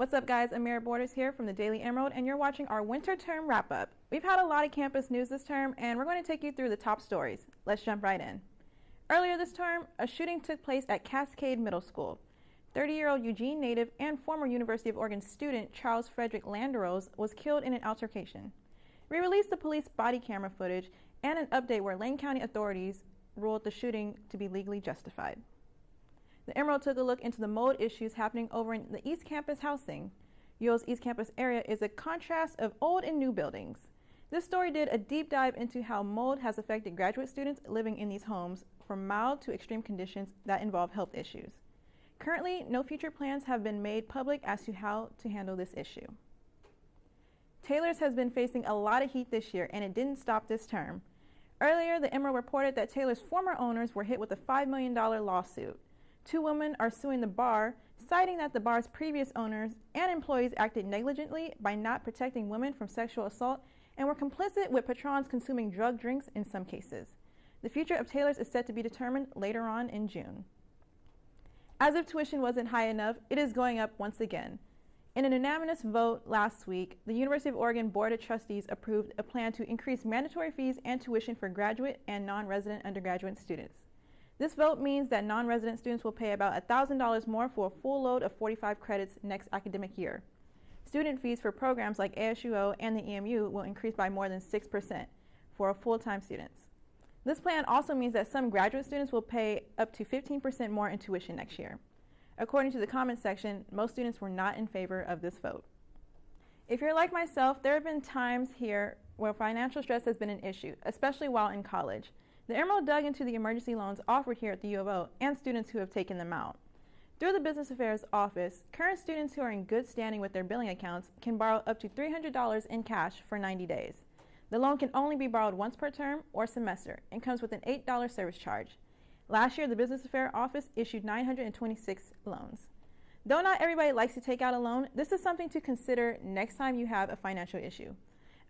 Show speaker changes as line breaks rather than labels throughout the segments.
What's up, guys? Amira Borders here from the Daily Emerald, and you're watching our winter term wrap-up. We've had a lot of campus news this term, and we're going to take you through the top stories. Let's jump right in. Earlier this term, a shooting took place at Cascade Middle School. 30-year-old Eugene native and former University of Oregon student Charles Frederick Landeros was killed in an altercation. We released the police body camera footage and an update where Lane County authorities ruled the shooting to be legally justified. The Emerald took a look into the mold issues happening over in the East Campus housing. UO's East Campus area is a contrast of old and new buildings. This story did a deep dive into how mold has affected graduate students living in these homes, from mild to extreme conditions that involve health issues. Currently, no future plans have been made public as to how to handle this issue. Taylor's has been facing a lot of heat this year, and it didn't stop this term. Earlier, the Emerald reported that Taylor's former owners were hit with a $5 million lawsuit. Two women are suing the bar, citing that the bar's previous owners and employees acted negligently by not protecting women from sexual assault and were complicit with patrons consuming drug drinks in some cases. The future of Taylor's is set to be determined later on in June. As if tuition wasn't high enough, it is going up once again. In an unanimous vote last week, the University of Oregon Board of Trustees approved a plan to increase mandatory fees and tuition for graduate and non-resident undergraduate students. This vote means that non-resident students will pay about $1,000 more for a full load of 45 credits next academic year. Student fees for programs like ASUO and the EMU will increase by more than 6% for full-time students. This plan also means that some graduate students will pay up to 15% more in tuition next year. According to the comments section, most students were not in favor of this vote. If you're like myself, there have been times here where financial stress has been an issue, especially while in college. The Emerald dug into the emergency loans offered here at the U of O and students who have taken them out. Through the Business Affairs Office, current students who are in good standing with their billing accounts can borrow up to $300 in cash for 90 days. The loan can only be borrowed once per term or semester and comes with an $8 service charge. Last year, the Business Affairs Office issued 926 loans. Though not everybody likes to take out a loan, this is something to consider next time you have a financial issue.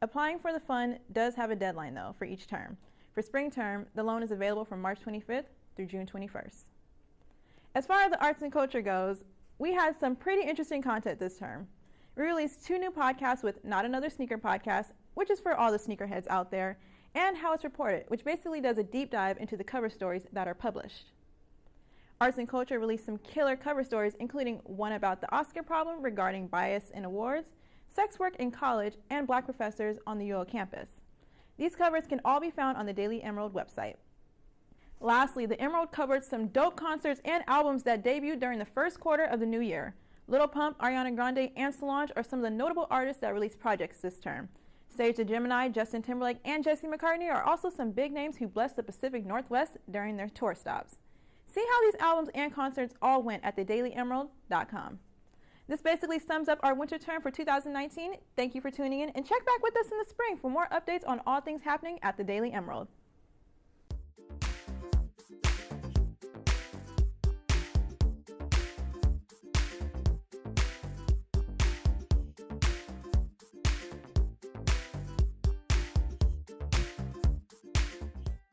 Applying for the fund does have a deadline, though, for each term. For spring term, the loan is available from March 25th through June 21st. As far as the arts and culture goes, we had some pretty interesting content this term. We released 2 new podcasts with Not Another Sneaker Podcast, which is for all the sneakerheads out there, and How It's Reported, which basically does a deep dive into the cover stories that are published. Arts and Culture released some killer cover stories, including one about the Oscar problem regarding bias in awards, sex work in college, and black professors on the UO campus. These covers can all be found on the Daily Emerald website. Lastly, the Emerald covered some dope concerts and albums that debuted during the first quarter of the new year. Lil Pump, Ariana Grande, and Solange are some of the notable artists that released projects this term. Sage the Gemini, Justin Timberlake, and Jesse McCartney are also some big names who blessed the Pacific Northwest during their tour stops. See how these albums and concerts all went at thedailyemerald.com. This basically sums up our winter term for 2019. Thank you for tuning in, and check back with us in the spring for more updates on all things happening at the Daily Emerald.